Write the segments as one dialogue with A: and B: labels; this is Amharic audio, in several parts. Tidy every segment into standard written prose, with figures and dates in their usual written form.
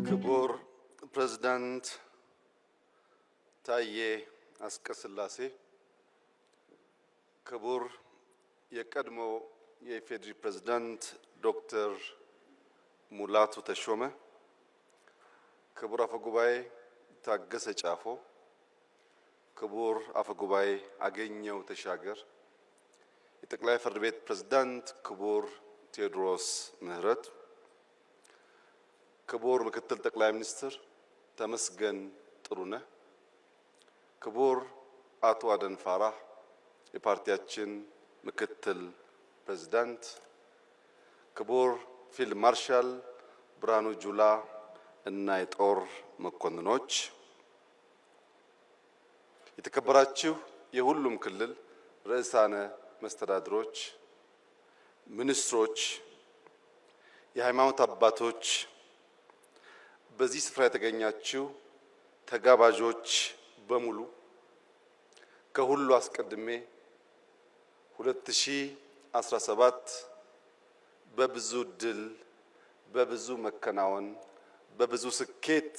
A: ክቡር ፕሬዝዳንት ታዬ አጽቀሥላሴ፣ ክቡር የቀድሞ የኢፌዴሪ ፕሬዝዳንት ዶክተር ሙላቱ ተሾመ፣ ክቡር አፈጉባኤ ታገሰ ጫፎ፣ ክቡር አፈጉባኤ አገኘሁ ተሻገር፣ የጠቅላይ ፍርድ ቤት ፕሬዝዳንት ክቡር ቴዎድሮስ ምህረት፣ ክቡር ምክትል ጠቅላይ ሚኒስትር ተመስገን ጥሩነህ፣ ክቡር አቶ አደም ፋራህ የፓርቲያችን ምክትል ፕሬዝዳንት፣ ክቡር ፊልድ ማርሻል ብርሃኑ ጁላ እና የጦር መኮንኖች፣ የተከበራችሁ የሁሉም ክልል ርዕሳነ መስተዳድሮች፣ ሚኒስትሮች፣ የሃይማኖት አባቶች፣ በዚህ ስፍራ የተገኛችሁ ተጋባዦች በሙሉ ከሁሉ አስቀድሜ 2017 በብዙ ድል፣ በብዙ መከናወን፣ በብዙ ስኬት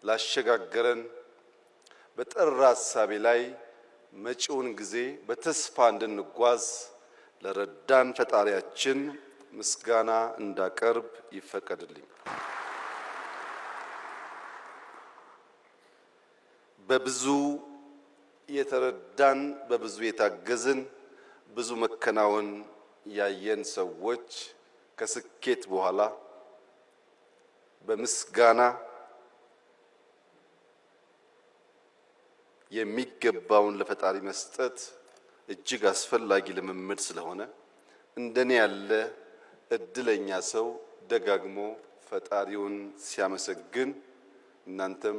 A: ላሸጋገረን በጠራ ሐሳቤ ላይ መጪውን ጊዜ በተስፋ እንድንጓዝ ለረዳን ፈጣሪያችን ምስጋና እንዳቀርብ ይፈቀድልኝ። በብዙ የተረዳን፣ በብዙ የታገዝን፣ ብዙ መከናወን ያየን ሰዎች ከስኬት በኋላ በምስጋና የሚገባውን ለፈጣሪ መስጠት እጅግ አስፈላጊ ልምምድ ስለሆነ እንደኔ ያለ እድለኛ ሰው ደጋግሞ ፈጣሪውን ሲያመሰግን እናንተም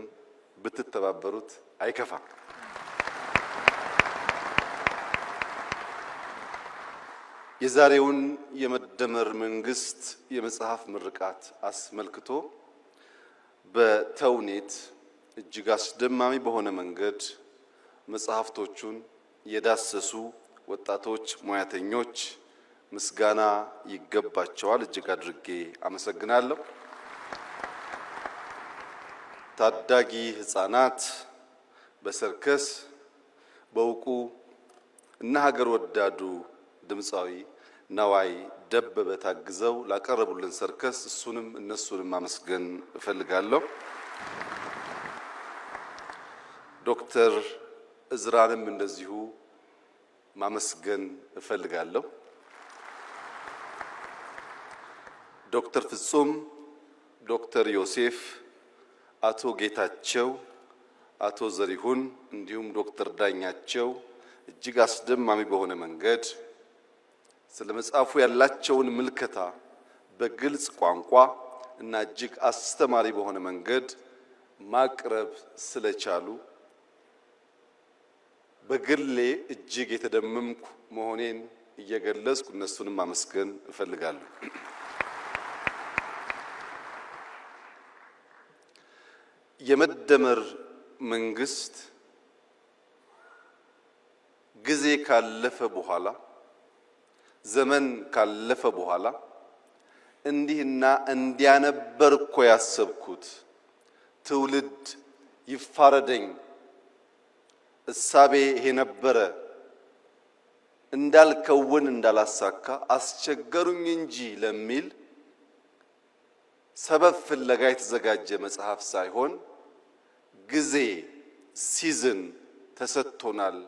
A: ብትተባበሩት አይከፋም። የዛሬውን የመደመር መንግስት የመጽሐፍ ምርቃት አስመልክቶ በተውኔት እጅግ አስደማሚ በሆነ መንገድ መጽሐፍቶቹን የዳሰሱ ወጣቶች ሙያተኞች ምስጋና ይገባቸዋል። እጅግ አድርጌ አመሰግናለሁ። ታዳጊ ህፃናት በሰርከስ በእውቁ እና ሀገር ወዳዱ ድምፃዊ ነዋይ ደበበ ታግዘው ላቀረቡልን ሰርከስ እነሱንም ማመስገን እፈልጋለሁ። ዶክተር እዝራንም እንደዚሁ ማመስገን እፈልጋለሁ። ዶክተር ፍጹም፣ ዶክተር ዮሴፍ፣ አቶ ጌታቸው፣ አቶ ዘሪሁን እንዲሁም ዶክተር ዳኛቸው እጅግ አስደማሚ በሆነ መንገድ ስለ መጽሐፉ ያላቸውን ምልከታ በግልጽ ቋንቋ እና እጅግ አስተማሪ በሆነ መንገድ ማቅረብ ስለቻሉ በግሌ እጅግ የተደመምኩ መሆኔን እየገለጽኩ እነሱንም ማመስገን እፈልጋለሁ። የመደመር መንግስት ጊዜ ካለፈ በኋላ ዘመን ካለፈ በኋላ እንዲህና እንዲያነበር እኮ ያሰብኩት ትውልድ ይፋረደኝ እሳቤ ይሄ ነበረ እንዳልከውን እንዳላሳካ አስቸገሩኝ እንጂ ለሚል ሰበብ ፍለጋ የተዘጋጀ መጽሐፍ ሳይሆን ጊዜ ሲዝን ተሰጥቶናል።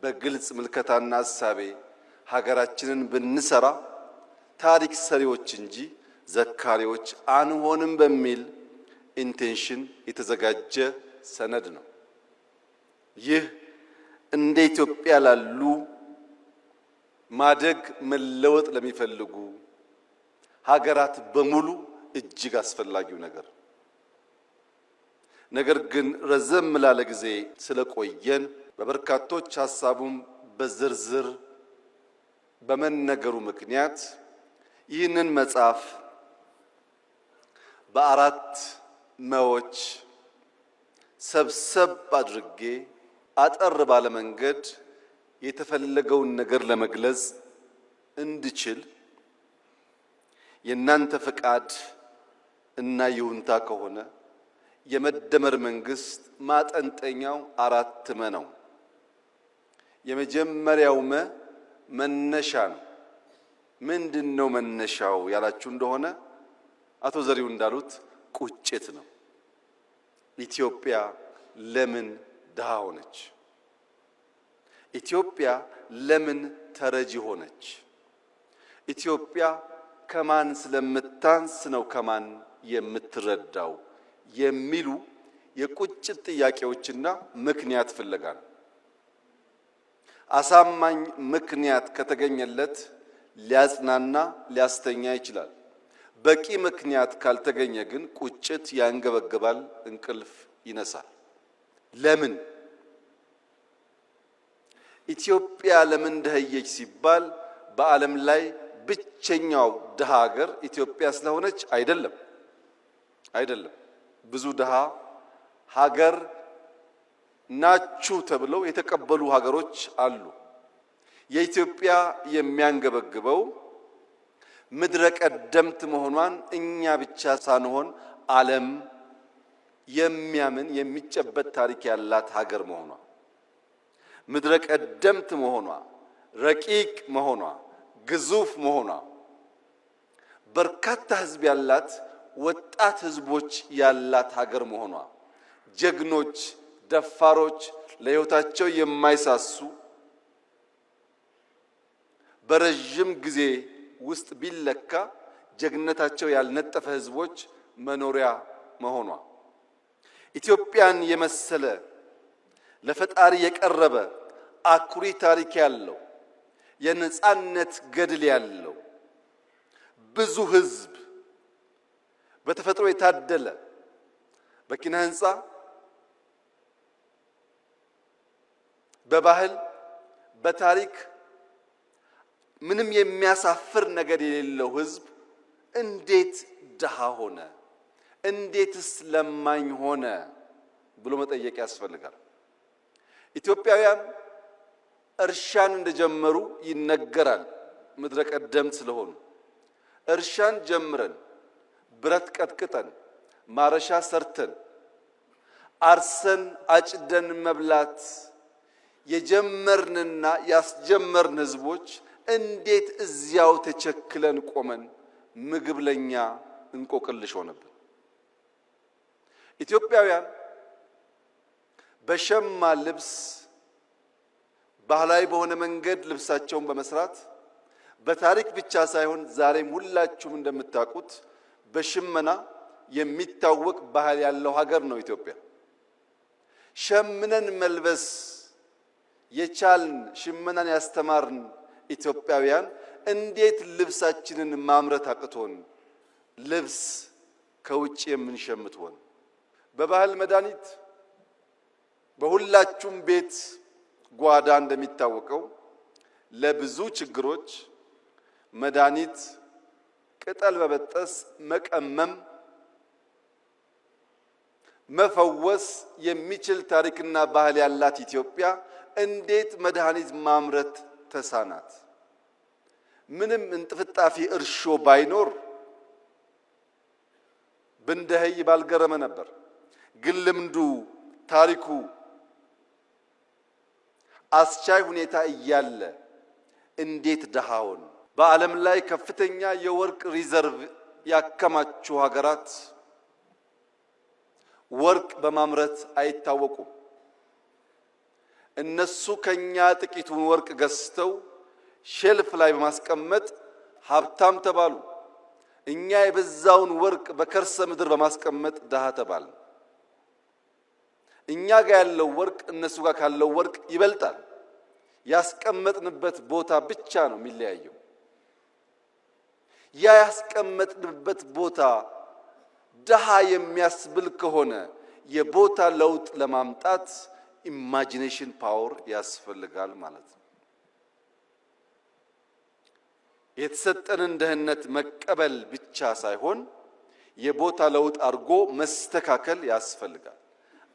A: በግልጽ ምልከታና እሳቤ ሀገራችንን ብንሰራ ታሪክ ሰሪዎች እንጂ ዘካሪዎች አንሆንም በሚል ኢንቴንሽን የተዘጋጀ ሰነድ ነው። ይህ እንደ ኢትዮጵያ ላሉ ማደግ መለወጥ ለሚፈልጉ ሀገራት በሙሉ እጅግ አስፈላጊው ነገር ግን ረዘም ላለ ጊዜ ስለቆየን በበርካቶች ሐሳቡም በዝርዝር በመነገሩ ምክንያት ይህንን መጽሐፍ በአራት መዎች ሰብሰብ አድርጌ አጠር ባለ መንገድ የተፈለገውን ነገር ለመግለጽ እንድችል የእናንተ ፈቃድ እና ይሁንታ ከሆነ የመደመር መንግስት ማጠንጠኛው 4 መ ነው። የመጀመሪያው መነሻ ነው። ምንድነው መነሻው ያላችሁ እንደሆነ አቶ ዘሪው እንዳሉት ቁጭት ነው። ኢትዮጵያ ለምን ድሃ ሆነች? ኢትዮጵያ ለምን ተረጂ ሆነች? ኢትዮጵያ ከማን ስለምታንስ ነው ከማን የምትረዳው የሚሉ የቁጭት ጥያቄዎችና ምክንያት ፍለጋ ነው። አሳማኝ ምክንያት ከተገኘለት ሊያጽናና ሊያስተኛ ይችላል። በቂ ምክንያት ካልተገኘ ግን ቁጭት ያንገበግባል፣ እንቅልፍ ይነሳል። ለምን ኢትዮጵያ ለምን ደህየች ሲባል በዓለም ላይ ብቸኛው ድሃ ሀገር ኢትዮጵያ ስለሆነች አይደለም። ብዙ ድሃ ሀገር ናችሁ ተብለው የተቀበሉ ሀገሮች አሉ። የኢትዮጵያ የሚያንገበግበው ምድረ ቀደምት መሆኗን እኛ ብቻ ሳንሆን ዓለም የሚያምን የሚጨበት ታሪክ ያላት ሀገር መሆኗ፣ ምድረ ቀደምት መሆኗ፣ ረቂቅ መሆኗ፣ ግዙፍ መሆኗ፣ በርካታ ሕዝብ ያላት ወጣት ሕዝቦች ያላት ሀገር መሆኗ፣ ጀግኖች፣ ደፋሮች፣ ለሕይወታቸው የማይሳሱ በረጅም ጊዜ ውስጥ ቢለካ ጀግነታቸው ያልነጠፈ ሕዝቦች መኖሪያ መሆኗ፣ ኢትዮጵያን የመሰለ ለፈጣሪ የቀረበ አኩሪ ታሪክ ያለው የነጻነት ገድል ያለው ብዙ ሕዝብ በተፈጥሮ የታደለ በኪነ ህንፃ በባህል በታሪክ ምንም የሚያሳፍር ነገር የሌለው ሕዝብ እንዴት ድሃ ሆነ? እንዴትስ ለማኝ ሆነ ብሎ መጠየቅ ያስፈልጋል። ኢትዮጵያውያን እርሻን እንደጀመሩ ይነገራል። ምድረ ቀደምት ስለሆኑ እርሻን ጀምረን ብረት ቀጥቅጠን ማረሻ ሰርተን አርሰን አጭደን መብላት የጀመርንና ያስጀመርን ሕዝቦች እንዴት እዚያው ተቸክለን ቆመን ምግብ ለኛ እንቆቅልሽ ሆነብን? ኢትዮጵያውያን በሸማ ልብስ ባህላዊ በሆነ መንገድ ልብሳቸውን በመስራት በታሪክ ብቻ ሳይሆን ዛሬም ሁላችሁም እንደምታውቁት በሽመና የሚታወቅ ባህል ያለው ሀገር ነው ኢትዮጵያ። ሸምነን መልበስ የቻልን ሽመናን ያስተማርን ኢትዮጵያውያን እንዴት ልብሳችንን ማምረት አቅቶን ልብስ ከውጭ የምንሸምት ሆን? በባህል መድኃኒት በሁላችሁም ቤት ጓዳ እንደሚታወቀው ለብዙ ችግሮች መድኃኒት ቅጠል በበጠስ መቀመም መፈወስ የሚችል ታሪክና ባህል ያላት ኢትዮጵያ እንዴት መድኃኒት ማምረት ተሳናት? ምንም እንጥፍጣፊ እርሾ ባይኖር ብንደህይ ባልገረመ ነበር። ግን ልምዱ ታሪኩ አስቻይ ሁኔታ እያለ እንዴት ድሃውን? በዓለም ላይ ከፍተኛ የወርቅ ሪዘርቭ ያከማቹ ሀገራት ወርቅ በማምረት አይታወቁም። እነሱ ከኛ ጥቂቱን ወርቅ ገዝተው ሼልፍ ላይ በማስቀመጥ ሀብታም ተባሉ። እኛ የበዛውን ወርቅ በከርሰ ምድር በማስቀመጥ ድሃ ተባል። እኛ ጋር ያለው ወርቅ እነሱ ጋር ካለው ወርቅ ይበልጣል። ያስቀመጥንበት ቦታ ብቻ ነው የሚለያየው። ያ ያስቀመጥንበት ቦታ ድሃ የሚያስብል ከሆነ የቦታ ለውጥ ለማምጣት ኢማጂኔሽን ፓወር ያስፈልጋል ማለት ነው። የተሰጠንን ድህነት መቀበል ብቻ ሳይሆን የቦታ ለውጥ አድርጎ መስተካከል ያስፈልጋል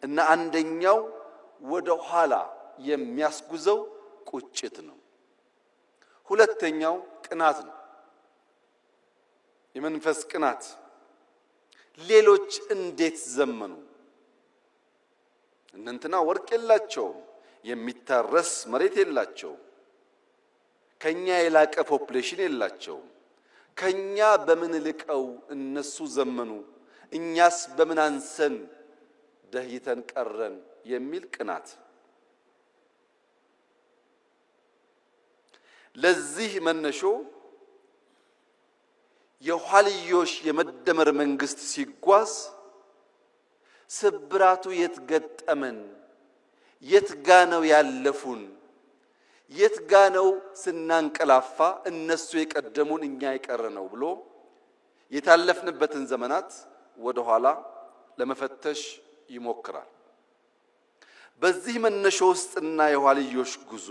A: እና አንደኛው ወደ ኋላ የሚያስጉዘው ቁጭት ነው። ሁለተኛው ቅናት ነው። የመንፈስ ቅናት ሌሎች እንዴት ዘመኑ? እነንትና ወርቅ የላቸውም፣ የሚታረስ መሬት የላቸውም፣ ከኛ የላቀ ፖፑሌሽን የላቸውም። ከኛ በምን ልቀው እነሱ ዘመኑ? እኛስ በምን አንሰን ደህይተን ቀረን? የሚል ቅናት። ለዚህ መነሾ የኋልዮሽ የመደመር መንግስት ሲጓዝ ስብራቱ የት ገጠመን? የት ጋ ነው ያለፉን? የት ጋ ነው ስናንቀላፋ እነሱ የቀደሙን እኛ የቀረነው ብሎ የታለፍንበትን ዘመናት ወደ ኋላ ለመፈተሽ ይሞክራል። በዚህ መነሾ ውስጥና የኋልዮሽ ጉዞ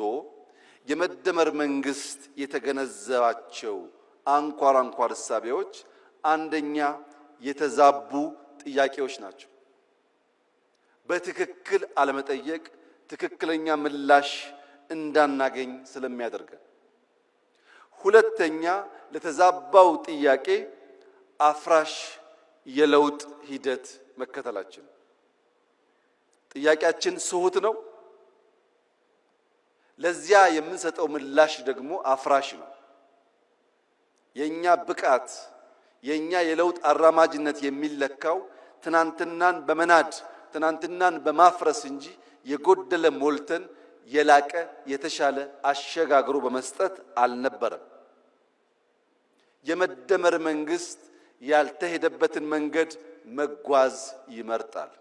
A: የመደመር መንግስት የተገነዘባቸው አንኳር እሳቤዎች አንደኛ የተዛቡ ጥያቄዎች ናቸው። በትክክል አለመጠየቅ ትክክለኛ ምላሽ እንዳናገኝ ስለሚያደርገን። ሁለተኛ ለተዛባው ጥያቄ አፍራሽ የለውጥ ሂደት መከተላችን። ጥያቄያችን ስሁት ነው፣ ለዚያ የምንሰጠው ምላሽ ደግሞ አፍራሽ ነው። የኛ ብቃት የኛ የለውጥ አራማጅነት የሚለካው ትናንትናን በመናድ ትናንትናን በማፍረስ እንጂ የጎደለ ሞልተን የላቀ የተሻለ አሸጋግሮ በመስጠት አልነበረም። የመደመር መንግስት ያልተሄደበትን መንገድ መጓዝ ይመርጣል።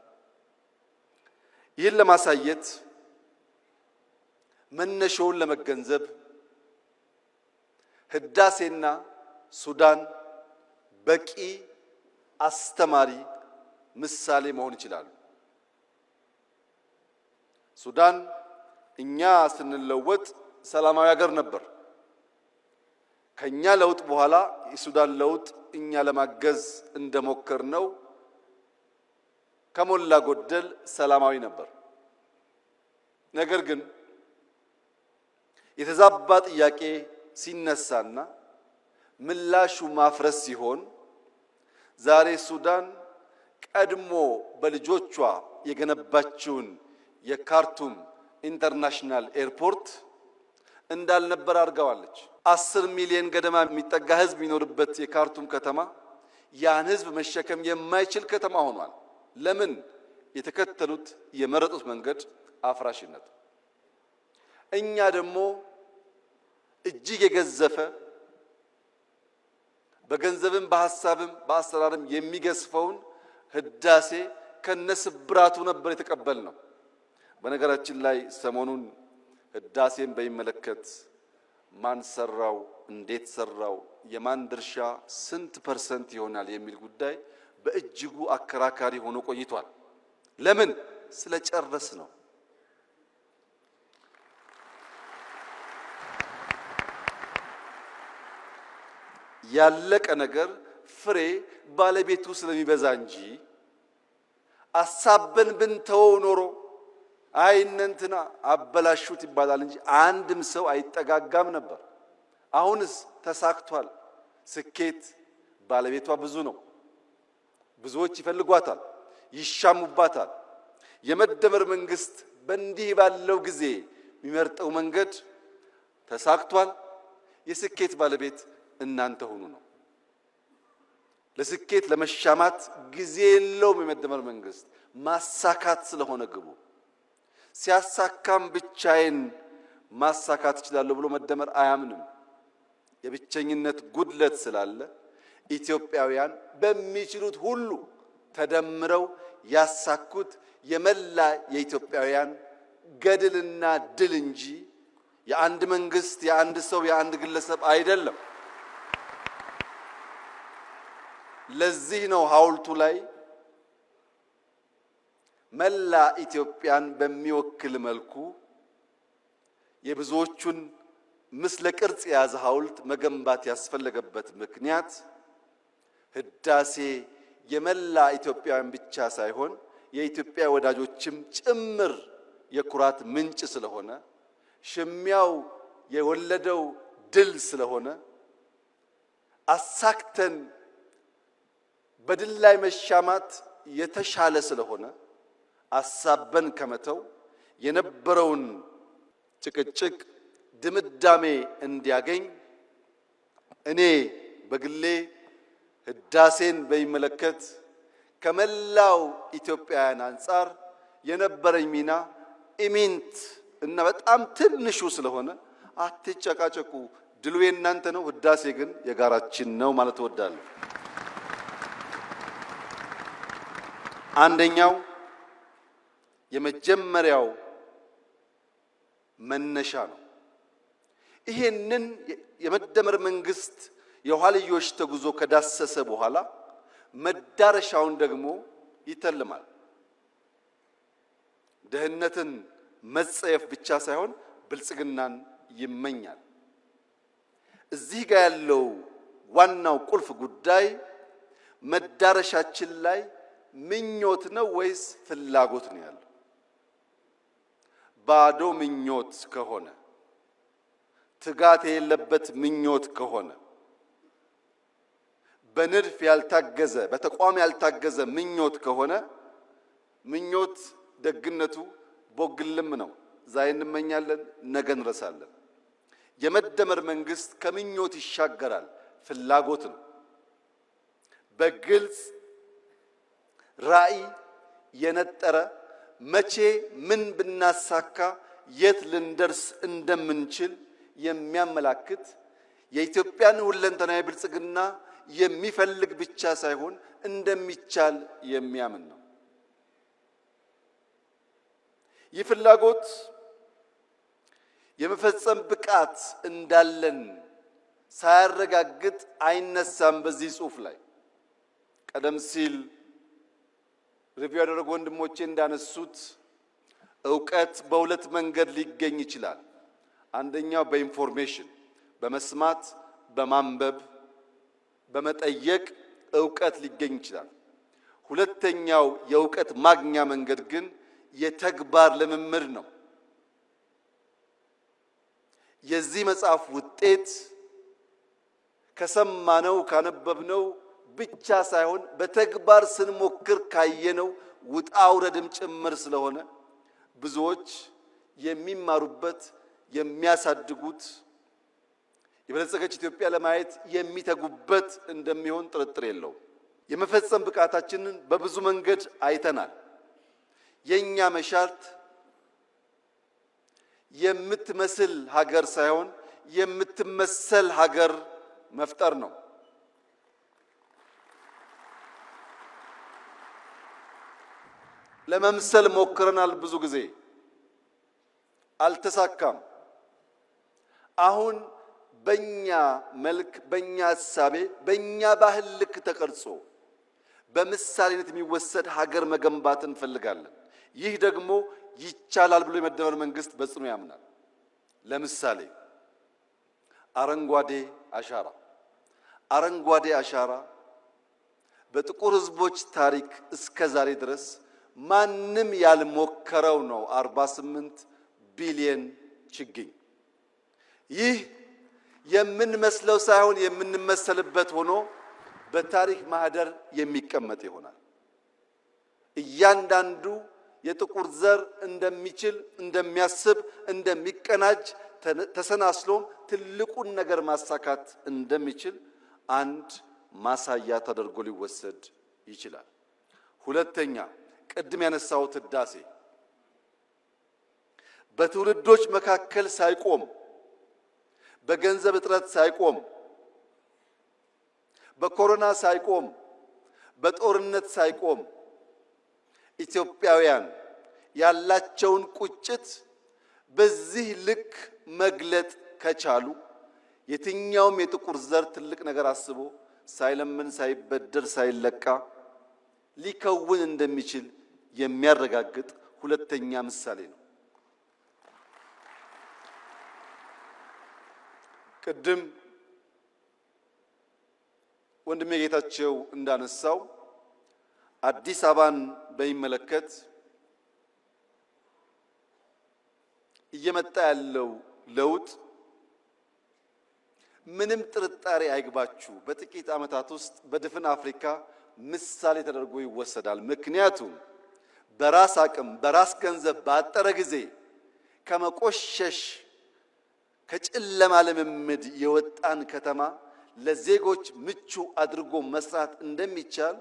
A: ይህን ለማሳየት መነሻውን ለመገንዘብ ህዳሴና ሱዳን በቂ አስተማሪ ምሳሌ መሆን ይችላሉ። ሱዳን እኛ ስንለወጥ ሰላማዊ ሀገር ነበር። ከኛ ለውጥ በኋላ የሱዳን ለውጥ እኛ ለማገዝ እንደሞከርነው ከሞላ ጎደል ሰላማዊ ነበር። ነገር ግን የተዛባ ጥያቄ ሲነሳና ምላሹ ማፍረስ ሲሆን ዛሬ ሱዳን ቀድሞ በልጆቿ የገነባችውን የካርቱም ኢንተርናሽናል ኤርፖርት እንዳልነበር አድርገዋለች። 10 ሚሊዮን ገደማ የሚጠጋ ህዝብ የሚኖርበት የካርቱም ከተማ ያን ህዝብ መሸከም የማይችል ከተማ ሆኗል። ለምን? የተከተሉት የመረጡት መንገድ አፍራሽነት። እኛ ደግሞ እጅግ የገዘፈ በገንዘብም በሐሳብም በአሰራርም የሚገዝፈውን ህዳሴ ከነስብራቱ ነበር የተቀበልነው። በነገራችን ላይ ሰሞኑን ህዳሴን በሚመለከት ማን ሰራው፣ እንዴት ሰራው፣ የማን ድርሻ ስንት ፐርሰንት ይሆናል የሚል ጉዳይ በእጅጉ አከራካሪ ሆኖ ቆይቷል። ለምን? ስለጨረስ ነው። ያለቀ ነገር ፍሬ ባለቤቱ ስለሚበዛ እንጂ አሳበን ብንተወው ኖሮ አይነንትና አበላሹት ይባላል እንጂ አንድም ሰው አይጠጋጋም ነበር። አሁንስ ተሳክቷል። ስኬት ባለቤቷ ብዙ ነው። ብዙዎች ይፈልጓታል፣ ይሻሙባታል። የመደመር መንግስት በእንዲህ ባለው ጊዜ የሚመርጠው መንገድ ተሳክቷል። የስኬት ባለቤት እናንተ ሁኑ ነው። ለስኬት ለመሻማት ጊዜ የለውም የመደመር መንግስት፣ ማሳካት ስለሆነ ግቡ። ሲያሳካም ብቻዬን ማሳካት እችላለሁ ብሎ መደመር አያምንም። የብቸኝነት ጉድለት ስላለ ኢትዮጵያውያን በሚችሉት ሁሉ ተደምረው ያሳኩት የመላ የኢትዮጵያውያን ገድልና ድል እንጂ የአንድ መንግስት፣ የአንድ ሰው፣ የአንድ ግለሰብ አይደለም። ለዚህ ነው ሐውልቱ ላይ መላ ኢትዮጵያን በሚወክል መልኩ የብዙዎቹን ምስለ ቅርጽ የያዘ ሐውልት መገንባት ያስፈለገበት ምክንያት ህዳሴ የመላ ኢትዮጵያውያን ብቻ ሳይሆን የኢትዮጵያ ወዳጆችም ጭምር የኩራት ምንጭ ስለሆነ፣ ሽሚያው የወለደው ድል ስለሆነ አሳክተን በድል ላይ መሻማት የተሻለ ስለሆነ አሳበን ከመተው የነበረውን ጭቅጭቅ ድምዳሜ እንዲያገኝ እኔ በግሌ ህዳሴን በሚመለከት ከመላው ኢትዮጵያውያን አንጻር የነበረኝ ሚና ኢሚንት እና በጣም ትንሹ ስለሆነ አትጨቃጨቁ፣ ድሉ የእናንተ ነው፣ ህዳሴ ግን የጋራችን ነው ማለት እወዳለሁ። አንደኛው የመጀመሪያው መነሻ ነው። ይሄንን የመደመር መንግስት የኋልዮሽ ተጉዞ ከዳሰሰ በኋላ መዳረሻውን ደግሞ ይተልማል። ድህነትን መጸየፍ ብቻ ሳይሆን ብልጽግናን ይመኛል። እዚህ ጋር ያለው ዋናው ቁልፍ ጉዳይ መዳረሻችን ላይ ምኞት ነው ወይስ ፍላጎት ነው ያለው? ባዶ ምኞት ከሆነ፣ ትጋት የሌለበት ምኞት ከሆነ፣ በንድፍ ያልታገዘ በተቋም ያልታገዘ ምኞት ከሆነ ምኞት ደግነቱ ቦግልም ነው። ዛሬ እንመኛለን፣ ነገ እንረሳለን። የመደመር መንግስት ከምኞት ይሻገራል፣ ፍላጎት ነው። በግልጽ ራዕይ የነጠረ መቼ ምን ብናሳካ የት ልንደርስ እንደምንችል የሚያመላክት የኢትዮጵያን ሁለንተናዊ ብልጽግና የሚፈልግ ብቻ ሳይሆን እንደሚቻል የሚያምን ነው። ይህ ፍላጎት የመፈጸም ብቃት እንዳለን ሳያረጋግጥ አይነሳም። በዚህ ጽሑፍ ላይ ቀደም ሲል ሪቪው ያደረጉ ወንድሞቼ እንዳነሱት ዕውቀት በሁለት መንገድ ሊገኝ ይችላል። አንደኛው በኢንፎርሜሽን በመስማት በማንበብ በመጠየቅ ዕውቀት ሊገኝ ይችላል። ሁለተኛው የዕውቀት ማግኛ መንገድ ግን የተግባር ልምምድ ነው። የዚህ መጽሐፍ ውጤት ከሰማነው ካነበብነው ብቻ ሳይሆን በተግባር ስንሞክር ካየነው ውጣ ውረድም ጭምር ስለሆነ ብዙዎች የሚማሩበት የሚያሳድጉት የበለጸገች ኢትዮጵያ ለማየት የሚተጉበት እንደሚሆን ጥርጥር የለውም። የመፈጸም ብቃታችንን በብዙ መንገድ አይተናል። የኛ መሻት የምትመስል ሀገር ሳይሆን የምትመሰል ሀገር መፍጠር ነው። ለመምሰል ሞክረናል፣ ብዙ ጊዜ አልተሳካም። አሁን በእኛ መልክ፣ በእኛ እሳቤ፣ በእኛ ባህል ልክ ተቀርጾ በምሳሌነት የሚወሰድ ሀገር መገንባት እንፈልጋለን። ይህ ደግሞ ይቻላል ብሎ የመደመር መንግስት በጽኑ ያምናል። ለምሳሌ አረንጓዴ አሻራ አረንጓዴ አሻራ በጥቁር ሕዝቦች ታሪክ እስከ ዛሬ ድረስ ማንም ያልሞከረው ነው። 48 ቢሊየን ችግኝ። ይህ የምንመስለው ሳይሆን የምንመሰልበት ሆኖ በታሪክ ማህደር የሚቀመጥ ይሆናል። እያንዳንዱ የጥቁር ዘር እንደሚችል፣ እንደሚያስብ፣ እንደሚቀናጅ ተሰናስሎም ትልቁን ነገር ማሳካት እንደሚችል አንድ ማሳያ ተደርጎ ሊወሰድ ይችላል። ሁለተኛ፣ ቅድም ያነሳሁት ህዳሴ በትውልዶች መካከል ሳይቆም፣ በገንዘብ እጥረት ሳይቆም፣ በኮሮና ሳይቆም፣ በጦርነት ሳይቆም ኢትዮጵያውያን ያላቸውን ቁጭት በዚህ ልክ መግለጥ ከቻሉ የትኛውም የጥቁር ዘር ትልቅ ነገር አስቦ ሳይለምን፣ ሳይበደር፣ ሳይለቃ ሊከውን እንደሚችል የሚያረጋግጥ ሁለተኛ ምሳሌ ነው። ቅድም ወንድሜ ጌታቸው እንዳነሳው አዲስ አበባን በሚመለከት እየመጣ ያለው ለውጥ ምንም ጥርጣሬ አይግባችሁ፣ በጥቂት ዓመታት ውስጥ በድፍን አፍሪካ ምሳሌ ተደርጎ ይወሰዳል። ምክንያቱም በራስ አቅም በራስ ገንዘብ ባጠረ ጊዜ ከመቆሸሽ ከጨለማ ልምምድ የወጣን ከተማ ለዜጎች ምቹ አድርጎ መስራት እንደሚቻል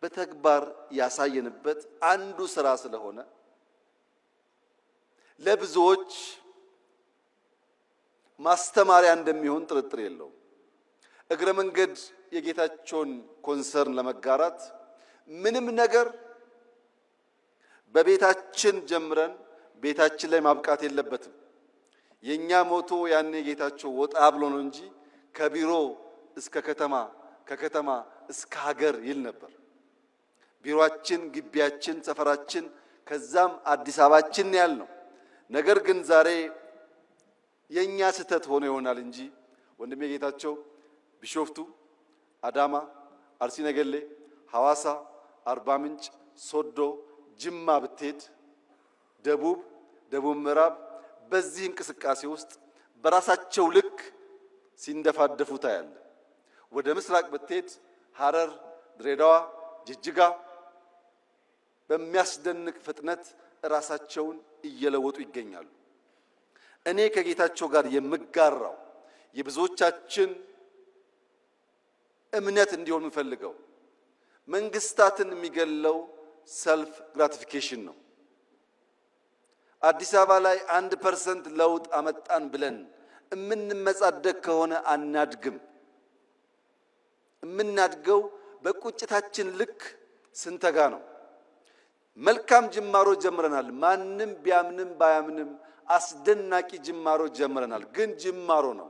A: በተግባር ያሳየንበት አንዱ ስራ ስለሆነ ለብዙዎች ማስተማሪያ እንደሚሆን ጥርጥር የለውም። እግረ መንገድ የጌታቸውን ኮንሰርን ለመጋራት ምንም ነገር በቤታችን ጀምረን ቤታችን ላይ ማብቃት የለበትም። የኛ ሞቶ ያኔ ጌታቸው ወጣ ብሎ ነው እንጂ ከቢሮ እስከ ከተማ ከከተማ እስከ ሀገር ይል ነበር። ቢሮአችን፣ ግቢያችን፣ ሰፈራችን ከዛም አዲስ አበባችን ያል ነው። ነገር ግን ዛሬ የኛ ስህተት ሆኖ ይሆናል እንጂ ወንድሜ ጌታቸው ቢሾፍቱ፣ አዳማ፣ አርሲ ነገሌ፣ ሐዋሳ፣ አርባ ምንጭ፣ ሶዶ፣ ጅማ ብትሄድ ደቡብ ምዕራብ በዚህ እንቅስቃሴ ውስጥ በራሳቸው ልክ ሲንደፋደፉ ታያለ። ወደ ምስራቅ ብትሄድ ሐረር፣ ድሬዳዋ፣ ጅጅጋ በሚያስደንቅ ፍጥነት ራሳቸውን እየለወጡ ይገኛሉ። እኔ ከጌታቸው ጋር የምጋራው የብዙዎቻችን እምነት እንዲሆን የምፈልገው መንግስታትን የሚገለው ሰልፍ ግራቲፊኬሽን ነው። አዲስ አበባ ላይ 1% ለውጥ አመጣን ብለን እምንመጻደቅ ከሆነ አናድግም። እምናድገው በቁጭታችን ልክ ስንተጋ ነው። መልካም ጅማሮ ጀምረናል። ማንም ቢያምንም ባያምንም አስደናቂ ጅማሮ ጀምረናል። ግን ጅማሮ ነው።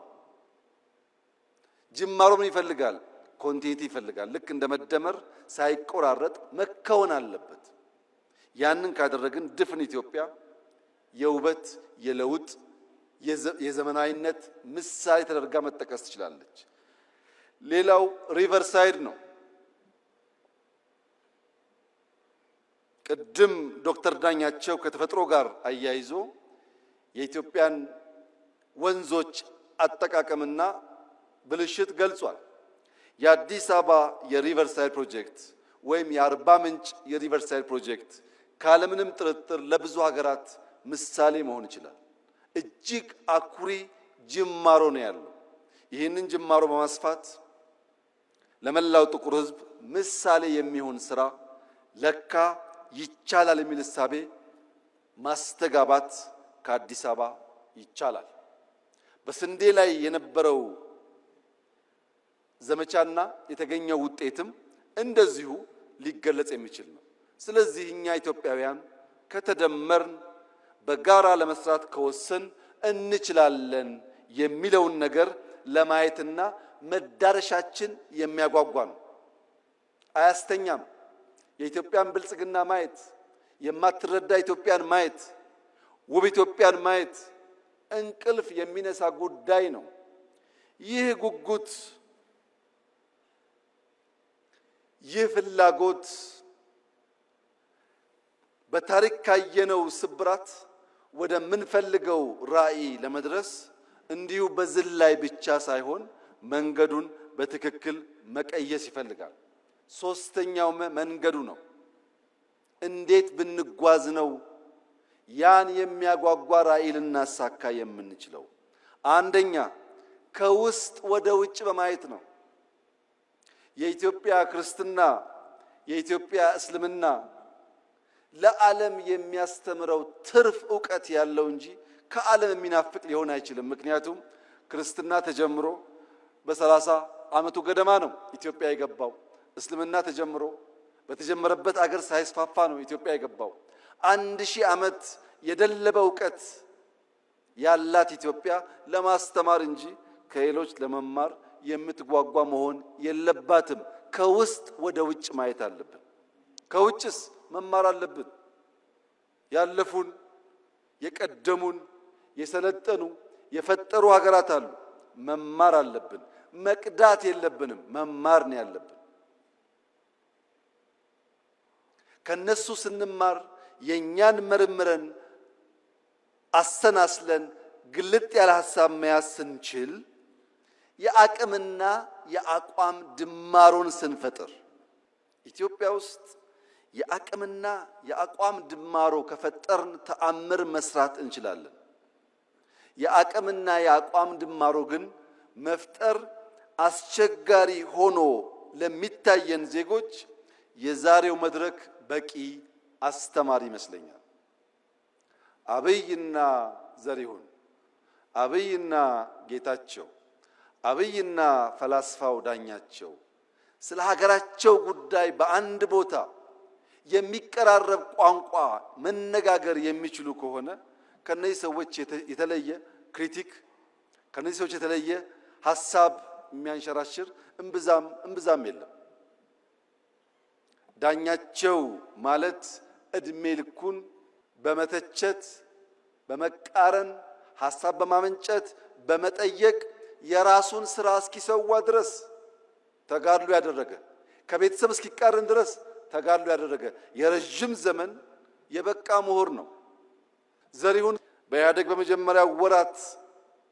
A: ጅማሮ ምን ይፈልጋል? ኮንቲኒቲ ይፈልጋል። ልክ እንደ መደመር ሳይቆራረጥ መከወን አለበት። ያንን ካደረግን ድፍን ኢትዮጵያ የውበት፣ የለውጥ፣ የዘመናዊነት ምሳሌ ተደርጋ መጠቀስ ትችላለች። ሌላው ሪቨርሳይድ ነው። ቅድም ዶክተር ዳኛቸው ከተፈጥሮ ጋር አያይዞ የኢትዮጵያን ወንዞች አጠቃቀምና ብልሽት ገልጿል። የአዲስ አበባ የሪቨርሳይድ ፕሮጀክት ወይም የአርባ ምንጭ የሪቨርሳይድ ፕሮጀክት ካለምንም ጥርጥር ለብዙ ሀገራት ምሳሌ መሆን ይችላል። እጅግ አኩሪ ጅማሮ ነው ያለው። ይህንን ጅማሮ በማስፋት ለመላው ጥቁር ሕዝብ ምሳሌ የሚሆን ስራ ለካ ይቻላል የሚል እሳቤ ማስተጋባት ከአዲስ አበባ ይቻላል። በስንዴ ላይ የነበረው ዘመቻና የተገኘው ውጤትም እንደዚሁ ሊገለጽ የሚችል ነው። ስለዚህ እኛ ኢትዮጵያውያን ከተደመርን በጋራ ለመስራት ከወሰን እንችላለን የሚለውን ነገር ለማየትና መዳረሻችን የሚያጓጓ ነው። አያስተኛም። የኢትዮጵያን ብልጽግና ማየት፣ የማትረዳ ኢትዮጵያን ማየት፣ ውብ ኢትዮጵያን ማየት እንቅልፍ የሚነሳ ጉዳይ ነው። ይህ ጉጉት፣ ይህ ፍላጎት በታሪክ ካየነው ስብራት ወደ ምንፈልገው ራዕይ ለመድረስ እንዲሁ በዝላይ ብቻ ሳይሆን መንገዱን በትክክል መቀየስ ይፈልጋል። ሶስተኛው መንገዱ ነው። እንዴት ብንጓዝ ነው ያን የሚያጓጓ ራዕይ ልናሳካ የምንችለው? አንደኛ ከውስጥ ወደ ውጭ በማየት ነው። የኢትዮጵያ ክርስትና፣ የኢትዮጵያ እስልምና ለዓለም የሚያስተምረው ትርፍ ዕውቀት ያለው እንጂ ከዓለም የሚናፍቅ ሊሆን አይችልም። ምክንያቱም ክርስትና ተጀምሮ በ30 ዓመቱ ገደማ ነው ኢትዮጵያ የገባው። እስልምና ተጀምሮ በተጀመረበት አገር ሳይስፋፋ ነው ኢትዮጵያ የገባው። 1000 ዓመት የደለበ ዕውቀት ያላት ኢትዮጵያ ለማስተማር እንጂ ከሌሎች ለመማር የምትጓጓ መሆን የለባትም። ከውስጥ ወደ ውጭ ማየት አለብን። ከውጭስ መማር አለብን። ያለፉን፣ የቀደሙን፣ የሰለጠኑ፣ የፈጠሩ ሀገራት አሉ። መማር አለብን። መቅዳት የለብንም። መማር ነው ያለብን። ከነሱ ስንማር የኛን መርምረን አሰናስለን ግልጥ ያለ ሐሳብ መያዝ ስንችል የአቅምና የአቋም ድማሮን ስንፈጥር ኢትዮጵያ ውስጥ የአቅምና የአቋም ድማሮ ከፈጠርን ተአምር መስራት እንችላለን። የአቅምና የአቋም ድማሮ ግን መፍጠር አስቸጋሪ ሆኖ ለሚታየን ዜጎች የዛሬው መድረክ በቂ አስተማሪ ይመስለኛል። አብይና ዘሪሁን፣ አብይና ጌታቸው፣ አብይና ፈላስፋው ዳኛቸው ስለ ሀገራቸው ጉዳይ በአንድ ቦታ የሚቀራረብ ቋንቋ መነጋገር የሚችሉ ከሆነ ከነዚህ ሰዎች የተለየ ክሪቲክ፣ ከነዚህ ሰዎች የተለየ ሐሳብ የሚያንሸራሽር እምብዛም የለም። ዳኛቸው ማለት እድሜ ልኩን በመተቸት በመቃረን ሐሳብ በማመንጨት በመጠየቅ የራሱን ስራ እስኪሰዋ ድረስ ተጋድሎ ያደረገ፣ ከቤተሰብ እስኪቃረን ድረስ ተጋድሎ ያደረገ የረጅም ዘመን የበቃ ምሁር ነው። ዘሪሁን በኢህአዴግ በመጀመሪያ ወራት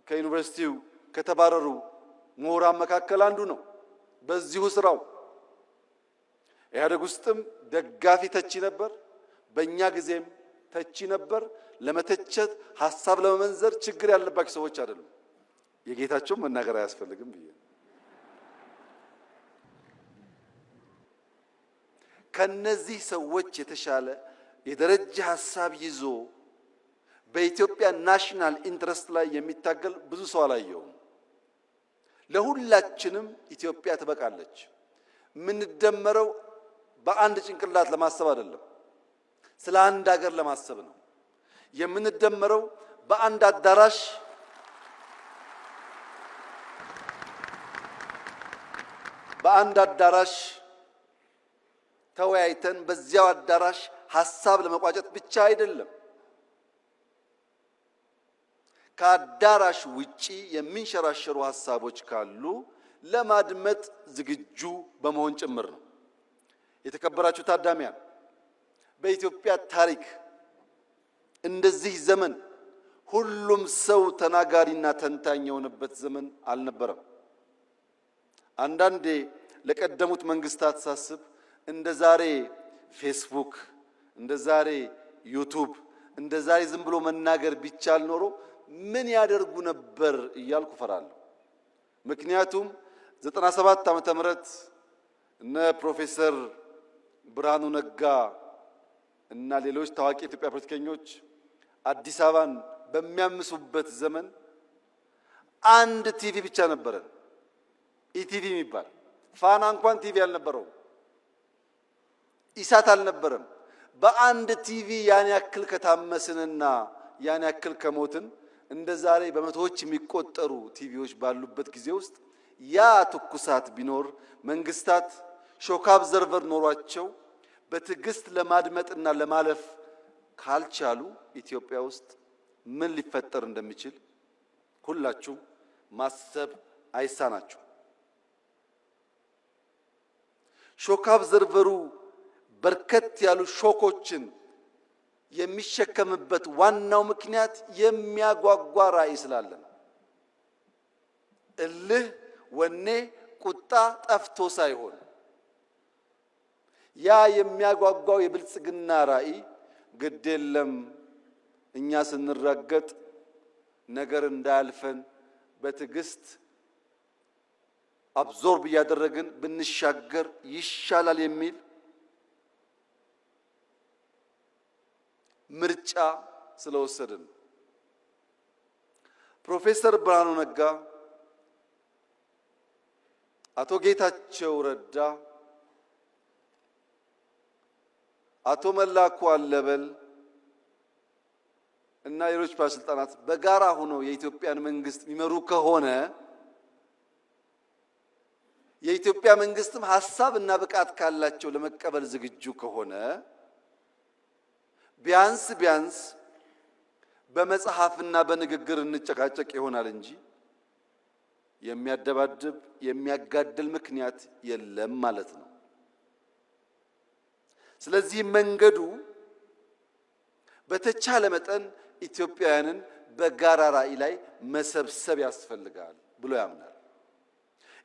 A: ከዩኒቨርሲቲው ከተባረሩ ምሁራን መካከል አንዱ ነው። በዚሁ ስራው ኢህአዴግ ውስጥም ደጋፊ ተቺ ነበር፣ በእኛ ጊዜም ተቺ ነበር። ለመተቸት ሐሳብ ለመመንዘር ችግር ያለባቸው ሰዎች አይደሉም። የጌታቸው መናገር አያስፈልግም ብዬ ከነዚህ ሰዎች የተሻለ የደረጃ ሐሳብ ይዞ በኢትዮጵያ ናሽናል ኢንትረስት ላይ የሚታገል ብዙ ሰው አላየውም። ለሁላችንም ኢትዮጵያ ትበቃለች። የምንደመረው በአንድ ጭንቅላት ለማሰብ አይደለም፣ ስለ አንድ ሀገር ለማሰብ ነው። የምንደመረው በአንድ አዳራሽ ተወያይተን በዚያው አዳራሽ ሐሳብ ለመቋጨት ብቻ አይደለም። ከአዳራሽ ውጪ የሚንሸራሸሩ ሐሳቦች ካሉ ለማድመጥ ዝግጁ በመሆን ጭምር ነው። የተከበራችሁ ታዳሚያን፣ በኢትዮጵያ ታሪክ እንደዚህ ዘመን ሁሉም ሰው ተናጋሪና ተንታኝ የሆነበት ዘመን አልነበረም። አንዳንዴ ለቀደሙት መንግስታት ሳስብ እንደ ዛሬ ፌስቡክ፣ እንደ ዛሬ ዩቱብ፣ እንደ ዛሬ ዝም ብሎ መናገር ቢቻል ኖሮ ምን ያደርጉ ነበር እያልኩ ፈራለሁ። ምክንያቱም 97 ዓመተ ምህረት እነ ፕሮፌሰር ብርሃኑ ነጋ እና ሌሎች ታዋቂ የኢትዮጵያ ፖለቲከኞች አዲስ አበባን በሚያምሱበት ዘመን አንድ ቲቪ ብቻ ነበረን፣ ኢቲቪ የሚባል። ፋና እንኳን ቲቪ አልነበረውም፣ ኢሳት አልነበረም። በአንድ ቲቪ ያን ያክል ከታመስንና ያን ያክል ከሞትን እንደ ዛሬ በመቶዎች የሚቆጠሩ ቲቪዎች ባሉበት ጊዜ ውስጥ ያ ትኩሳት ቢኖር መንግስታት ሾክ አብዘርቨር ኖሯቸው በትዕግስት ለማድመጥና ለማለፍ ካልቻሉ ኢትዮጵያ ውስጥ ምን ሊፈጠር እንደሚችል ሁላችሁ ማሰብ አይሳናችሁ። ሾክ አብዘርቨሩ በርከት ያሉ ሾኮችን የሚሸከምበት ዋናው ምክንያት የሚያጓጓ ራዕይ ስላለ ነው። እልህ፣ ወኔ፣ ቁጣ ጠፍቶ ሳይሆን ያ የሚያጓጓው የብልጽግና ራዕይ ግድ የለም እኛ ስንረገጥ ነገር እንዳያልፈን በትዕግስት አብዞርብ እያደረግን ብንሻገር ይሻላል የሚል ምርጫ ስለወሰድን ፕሮፌሰር ብርሃኑ ነጋ፣ አቶ ጌታቸው ረዳ፣ አቶ መላኩ አለበል እና ሌሎች ባለስልጣናት በጋራ ሆነው የኢትዮጵያን መንግስት የሚመሩ ከሆነ የኢትዮጵያ መንግስትም ሐሳብ እና ብቃት ካላቸው ለመቀበል ዝግጁ ከሆነ ቢያንስ በመጽሐፍና በንግግር እንጨቃጨቅ ይሆናል እንጂ የሚያደባድብ የሚያጋድል ምክንያት የለም ማለት ነው። ስለዚህ መንገዱ በተቻለ መጠን ኢትዮጵያውያንን በጋራ ራዕይ ላይ መሰብሰብ ያስፈልጋል ብሎ ያምናል።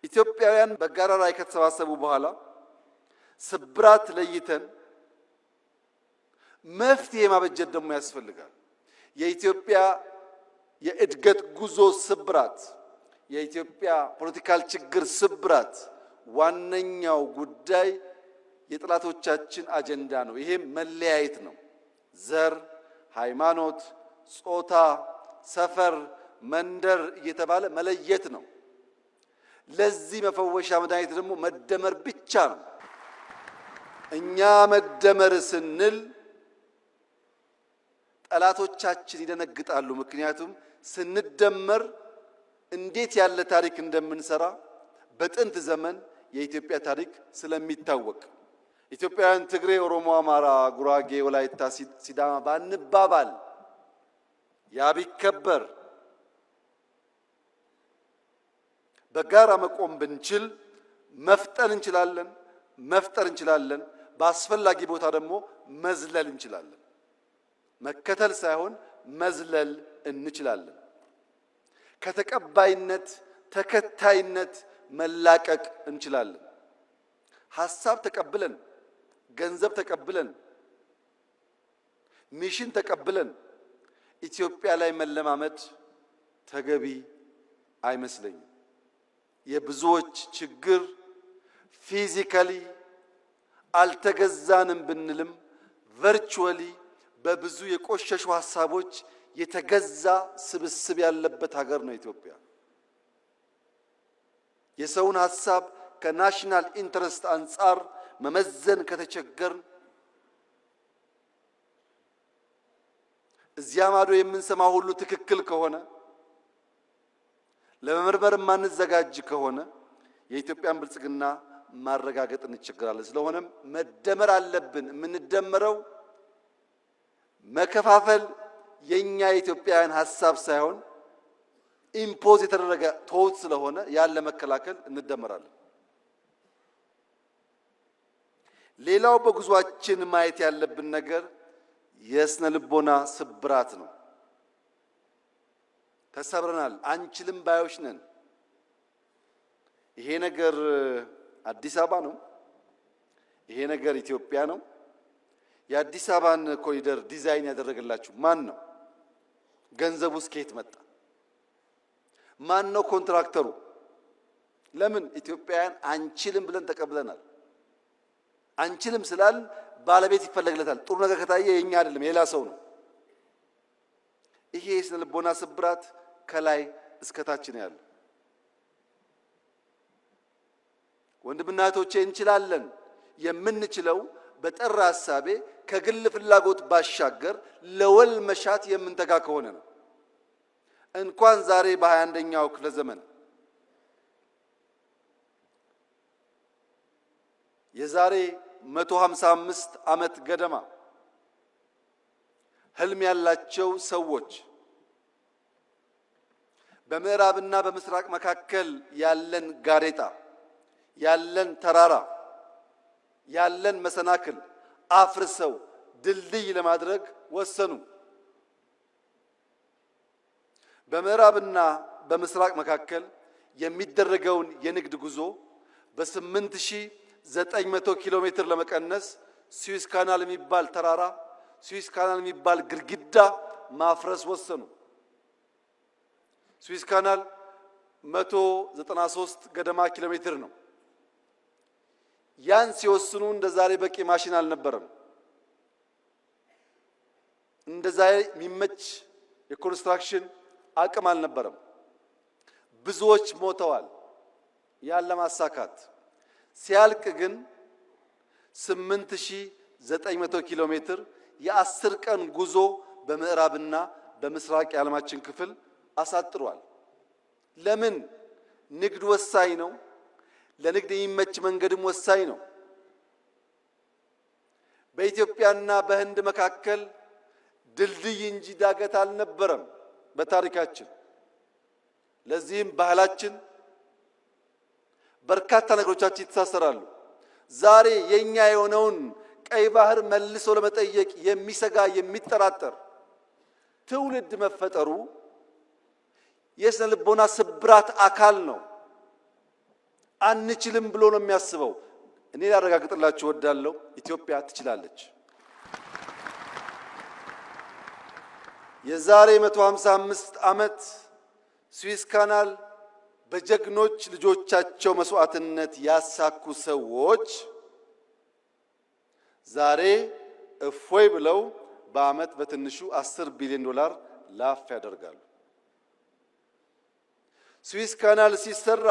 A: ኢትዮጵያውያን በጋራ ራዕይ ከተሰባሰቡ በኋላ ስብራት ለይተን መፍትሄ ማበጀት ደግሞ ያስፈልጋል። የኢትዮጵያ የእድገት ጉዞ ስብራት፣ የኢትዮጵያ ፖለቲካል ችግር ስብራት ዋነኛው ጉዳይ የጥላቶቻችን አጀንዳ ነው። ይሄም መለያየት ነው። ዘር፣ ሃይማኖት፣ ጾታ፣ ሰፈር፣ መንደር እየተባለ መለየት ነው። ለዚህ መፈወሻ መድኃኒት ደግሞ መደመር ብቻ ነው። እኛ መደመር ስንል ጠላቶቻችን ይደነግጣሉ። ምክንያቱም ስንደመር እንዴት ያለ ታሪክ እንደምንሰራ በጥንት ዘመን የኢትዮጵያ ታሪክ ስለሚታወቅ ኢትዮጵያውያን ትግሬ፣ ኦሮሞ፣ አማራ፣ ጉራጌ፣ ወላይታ፣ ሲዳማ ባንባባል ያ ቢከበር በጋራ መቆም ብንችል መፍጠን እንችላለን፣ መፍጠር እንችላለን። በአስፈላጊ ቦታ ደግሞ መዝለል እንችላለን። መከተል ሳይሆን መዝለል እንችላለን። ከተቀባይነት ተከታይነት መላቀቅ እንችላለን። ሐሳብ ተቀብለን፣ ገንዘብ ተቀብለን፣ ሚሽን ተቀብለን ኢትዮጵያ ላይ መለማመድ ተገቢ አይመስለኝም። የብዙዎች ችግር ፊዚካሊ አልተገዛንም ብንልም ቨርቹዋሊ በብዙ የቆሸሹ ሐሳቦች የተገዛ ስብስብ ያለበት ሀገር ነው ኢትዮጵያ። የሰውን ሐሳብ ከናሽናል ኢንተረስት አንጻር መመዘን ከተቸገርን እዚያ ማዶ የምንሰማው ሁሉ ትክክል ከሆነ ለመመርመር ማንዘጋጅ ከሆነ የኢትዮጵያን ብልጽግና ማረጋገጥ እንቸገራለን። ስለሆነም መደመር አለብን። የምንደመረው መከፋፈል የኛ የኢትዮጵያውያን ሐሳብ ሳይሆን ኢምፖዝ የተደረገ ቶት ስለሆነ ያለ መከላከል እንደመራለን። ሌላው በጉዟችን ማየት ያለብን ነገር የስነ ልቦና ስብራት ነው። ተሰብረናል፣ አንችልም ባዮች ነን። ይሄ ነገር አዲስ አበባ ነው፣ ይሄ ነገር ኢትዮጵያ ነው። የአዲስ አበባን ኮሪደር ዲዛይን ያደረገላችሁ ማን ነው? ገንዘቡስ ከየት መጣ? ማን ነው ኮንትራክተሩ? ለምን ኢትዮጵያውያን አንችልም ብለን ተቀብለናል። አንችልም ስላል ባለቤት ይፈለግለታል። ጥሩ ነገር ከታየ የኛ አይደለም የሌላ ሰው ነው። ይሄ የስነ ልቦና ስብራት ከላይ እስከታች ነው ያለው። ወንድምና እህቶቼ እንችላለን። የምንችለው በጠራ ሐሳቤ ከግል ፍላጎት ባሻገር ለወል መሻት የምንተጋ ከሆነ ነው። እንኳን ዛሬ በ21ኛው ክፍለ ዘመን የዛሬ 155 ዓመት ገደማ ህልም ያላቸው ሰዎች በምዕራብና በምስራቅ መካከል ያለን ጋሬጣ፣ ያለን ተራራ፣ ያለን መሰናክል አፍርሰው ድልድይ ለማድረግ ወሰኑ። በምዕራብና በምስራቅ መካከል የሚደረገውን የንግድ ጉዞ በ8900 ኪሎ ሜትር ለመቀነስ ስዊስ ካናል የሚባል ተራራ፣ ስዊስ ካናል የሚባል ግድግዳ ማፍረስ ወሰኑ። ስዊስ ካናል 193 ገደማ ኪሎ ሜትር ነው። ያን ሲወስኑ እንደዛሬ በቂ ማሽን አልነበረም። እንደዛሬ የሚመች የኮንስትራክሽን አቅም አልነበረም። ብዙዎች ሞተዋል ያን ለማሳካት። ሲያልቅ ግን 8900 ኪሎ ሜትር የ10 ቀን ጉዞ በምዕራብና በምስራቅ የዓለማችን ክፍል አሳጥሯል። ለምን? ንግድ ወሳኝ ነው። ለንግድ የሚመች መንገድም ወሳኝ ነው። በኢትዮጵያና በህንድ መካከል ድልድይ እንጂ ዳገት አልነበረም በታሪካችን። ለዚህም ባህላችን በርካታ ነገሮቻችን ይተሳሰራሉ። ዛሬ የኛ የሆነውን ቀይ ባህር መልሶ ለመጠየቅ የሚሰጋ የሚጠራጠር ትውልድ መፈጠሩ የስነ ልቦና ስብራት አካል ነው። አንችልም ብሎ ነው የሚያስበው። እኔ ላረጋግጥላችሁ እወዳለሁ፣ ኢትዮጵያ ትችላለች። የዛሬ 155 ዓመት ስዊስ ካናል በጀግኖች ልጆቻቸው መስዋዕትነት ያሳኩ ሰዎች ዛሬ እፎይ ብለው በዓመት በትንሹ 10 ቢሊዮን ዶላር ላፍ ያደርጋሉ። ስዊስ ካናል ሲሰራ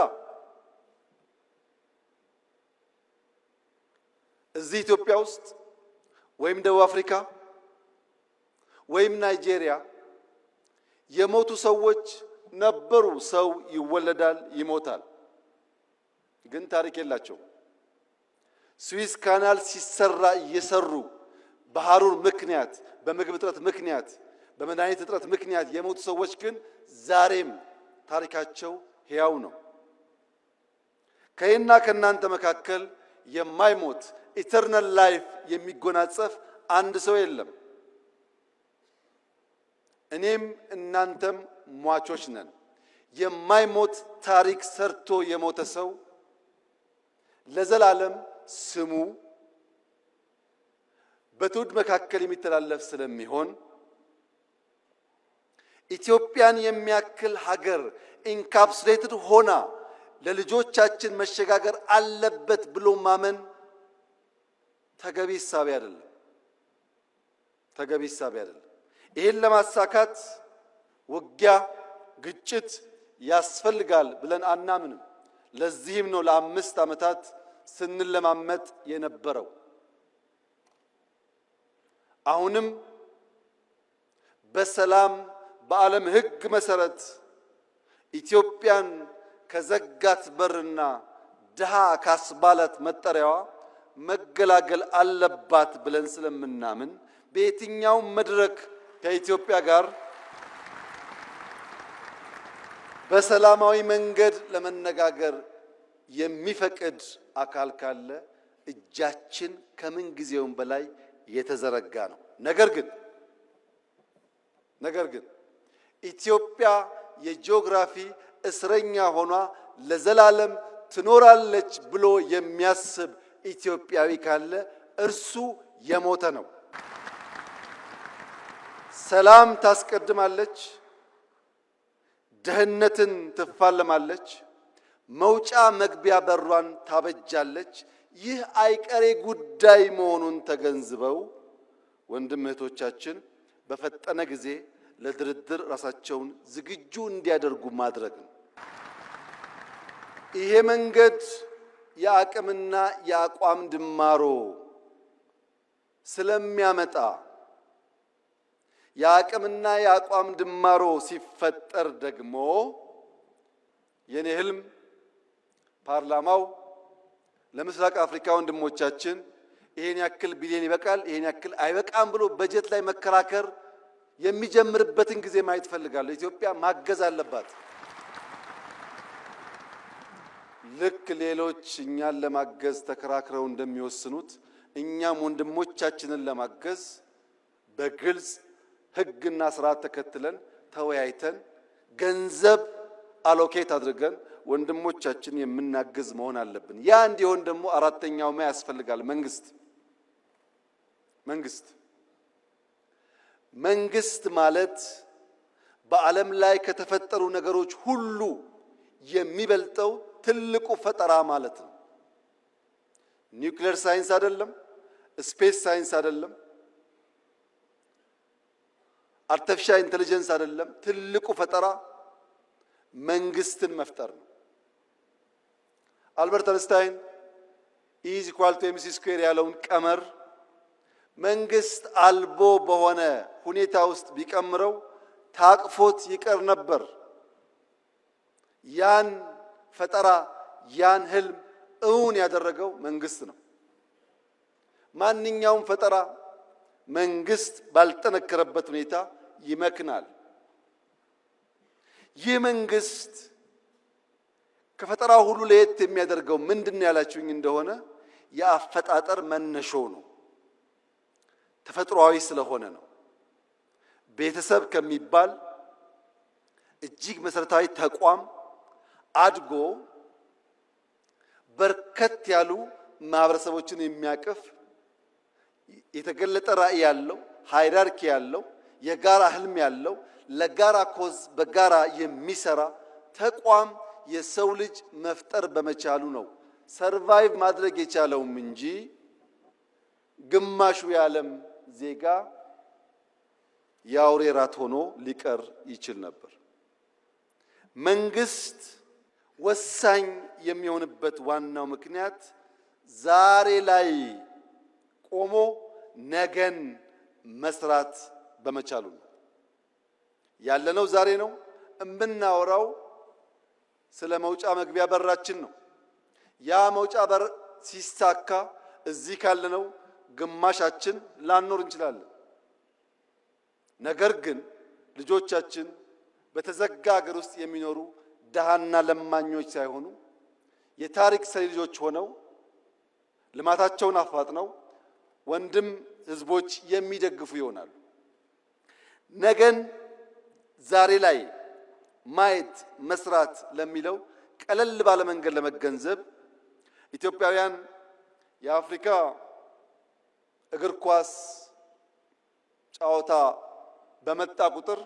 A: እዚህ ኢትዮጵያ ውስጥ ወይም ደቡብ አፍሪካ ወይም ናይጄሪያ የሞቱ ሰዎች ነበሩ። ሰው ይወለዳል፣ ይሞታል፣ ግን ታሪክ የላቸው። ስዊስ ካናል ሲሰራ እየሰሩ በሐሩር ምክንያት፣ በምግብ እጥረት ምክንያት፣ በመድኃኒት እጥረት ምክንያት የሞቱ ሰዎች ግን ዛሬም ታሪካቸው ሕያው ነው። ከእኔና ከእናንተ መካከል የማይሞት ኢተርናል ላይፍ የሚጎናጸፍ አንድ ሰው የለም። እኔም እናንተም ሟቾች ነን። የማይሞት ታሪክ ሰርቶ የሞተ ሰው ለዘላለም ስሙ በትውልድ መካከል የሚተላለፍ ስለሚሆን ኢትዮጵያን የሚያክል ሀገር ኢንካፕሱሌትድ ሆና ለልጆቻችን መሸጋገር አለበት ብሎ ማመን ተገቢ ሐሳብ አይደለም። ተገቢ ሐሳብ አይደለም። ይህን ለማሳካት ውጊያ፣ ግጭት ያስፈልጋል ብለን አናምንም። ለዚህም ነው ለ5 ዓመታት ስንለማመጥ የነበረው። አሁንም በሰላም በዓለም ሕግ መሰረት ኢትዮጵያን ከዘጋት በርና ድሃ ካስባላት መጠሪያዋ መገላገል አለባት ብለን ስለምናምን በየትኛውም መድረክ ከኢትዮጵያ ጋር በሰላማዊ መንገድ ለመነጋገር የሚፈቅድ አካል ካለ እጃችን ከምን ጊዜውም በላይ የተዘረጋ ነው። ነገር ግን ኢትዮጵያ የጂኦግራፊ እስረኛ ሆኗ ለዘላለም ትኖራለች ብሎ የሚያስብ ኢትዮጵያዊ ካለ እርሱ የሞተ ነው። ሰላም ታስቀድማለች፣ ድህነትን ትፋለማለች፣ መውጫ መግቢያ በሯን ታበጃለች። ይህ አይቀሬ ጉዳይ መሆኑን ተገንዝበው ወንድም እህቶቻችን በፈጠነ ጊዜ ለድርድር ራሳቸውን ዝግጁ እንዲያደርጉ ማድረግ ነው። ይሄ መንገድ የአቅምና የአቋም ድማሮ ስለሚያመጣ የአቅምና የአቋም ድማሮ ሲፈጠር ደግሞ የኔ ህልም ፓርላማው ለምስራቅ አፍሪካ ወንድሞቻችን ይሄን ያክል ቢሊዮን ይበቃል፣ ይሄን ያክል አይበቃም ብሎ በጀት ላይ መከራከር የሚጀምርበትን ጊዜ ማየት ፈልጋለሁ። ኢትዮጵያ ማገዝ አለባት። ልክ ሌሎች እኛን ለማገዝ ተከራክረው እንደሚወስኑት እኛም ወንድሞቻችንን ለማገዝ በግልጽ ሕግና ስርዓት ተከትለን ተወያይተን ገንዘብ አሎኬት አድርገን ወንድሞቻችን የምናገዝ መሆን አለብን። ያ እንዲሆን ደግሞ አራተኛው ማ ያስፈልጋል። መንግስት ማለት በዓለም ላይ ከተፈጠሩ ነገሮች ሁሉ የሚበልጠው ትልቁ ፈጠራ ማለት ነው። ኒውክሌር ሳይንስ አይደለም፣ ስፔስ ሳይንስ አይደለም፣ አርቲፊሻል ኢንተለጀንስ አይደለም። ትልቁ ፈጠራ መንግስትን መፍጠር ነው። አልበርት አንስታይን E=mc² ያለውን ቀመር መንግስት አልቦ በሆነ ሁኔታ ውስጥ ቢቀምረው ታቅፎት ይቀር ነበር። ያን ፈጠራ ያን ህልም እውን ያደረገው መንግስት ነው። ማንኛውም ፈጠራ መንግስት ባልጠነከረበት ሁኔታ ይመክናል። ይህ መንግስት ከፈጠራው ሁሉ ለየት የሚያደርገው ምንድነው ያላችሁኝ እንደሆነ የአፈጣጠር መነሾው ነው። ተፈጥሯዊ ስለሆነ ነው። ቤተሰብ ከሚባል እጅግ መሰረታዊ ተቋም አድጎ በርከት ያሉ ማህበረሰቦችን የሚያቅፍ የተገለጠ ራዕይ ያለው ሃይራርኪ ያለው የጋራ ህልም ያለው ለጋራ ኮዝ በጋራ የሚሰራ ተቋም የሰው ልጅ መፍጠር በመቻሉ ነው ሰርቫይቭ ማድረግ የቻለውም እንጂ ግማሹ የዓለም ዜጋ የአውሬ ራት ሆኖ ሊቀር ይችል ነበር። መንግስት ወሳኝ የሚሆንበት ዋናው ምክንያት ዛሬ ላይ ቆሞ ነገን መስራት በመቻሉ ነው። ያለነው ዛሬ ነው። እምናወራው ስለ መውጫ መግቢያ በራችን ነው። ያ መውጫ በር ሲሳካ እዚህ ካለነው ግማሻችን ላንኖር እንችላለን። ነገር ግን ልጆቻችን በተዘጋ ሀገር ውስጥ የሚኖሩ ደሃና ለማኞች ሳይሆኑ የታሪክ ሰሪ ልጆች ሆነው ልማታቸውን አፋጥነው ወንድም ህዝቦች የሚደግፉ ይሆናሉ። ነገን ዛሬ ላይ ማየት መስራት ለሚለው ቀለል ባለ መንገድ ለመገንዘብ ኢትዮጵያውያን የአፍሪካ እግር ኳስ ጨዋታ በመጣ ቁጥር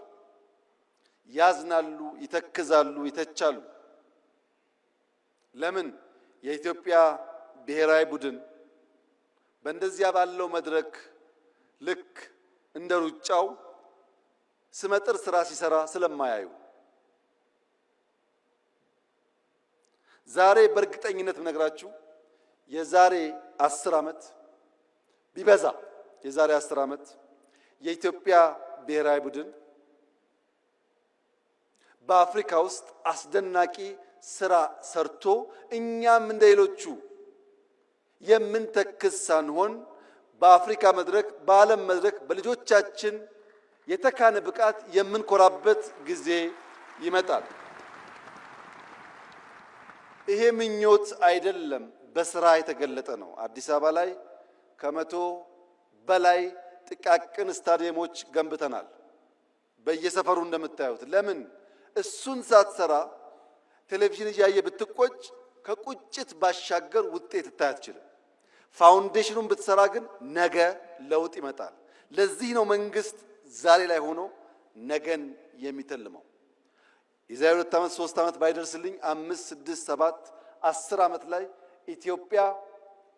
A: ያዝናሉ፣ ይተክዛሉ፣ ይተቻሉ። ለምን? የኢትዮጵያ ብሔራዊ ቡድን በእንደዚያ ባለው መድረክ ልክ እንደ ሩጫው ስመጥር ስራ ሲሰራ ስለማያዩ። ዛሬ በእርግጠኝነት ምነግራችሁ የዛሬ 10 ዓመት ቢበዛ የዛሬ 10 ዓመት የኢትዮጵያ ብሔራዊ ቡድን በአፍሪካ ውስጥ አስደናቂ ስራ ሰርቶ እኛም እንደሌሎቹ የምንተክስ ሳንሆን በአፍሪካ መድረክ በዓለም መድረክ በልጆቻችን የተካነ ብቃት የምንኮራበት ጊዜ ይመጣል። ይሄ ምኞት አይደለም፣ በስራ የተገለጠ ነው። አዲስ አበባ ላይ ከ100 በላይ ጥቃቅን ስታዲየሞች ገንብተናል። በየሰፈሩ እንደምታዩት። ለምን? እሱን ሳትሰራ ቴሌቪዥን እያየ ብትቆጭ ከቁጭት ባሻገር ውጤት ልታይ አትችልም። ፋውንዴሽኑን ብትሰራ ግን ነገ ለውጥ ይመጣል። ለዚህ ነው መንግስት ዛሬ ላይ ሆኖ ነገን የሚተልመው። የዛሬ 2 ዓመት 3 ዓመት ባይደርስልኝ 5 6 7 10 ዓመት ላይ ኢትዮጵያ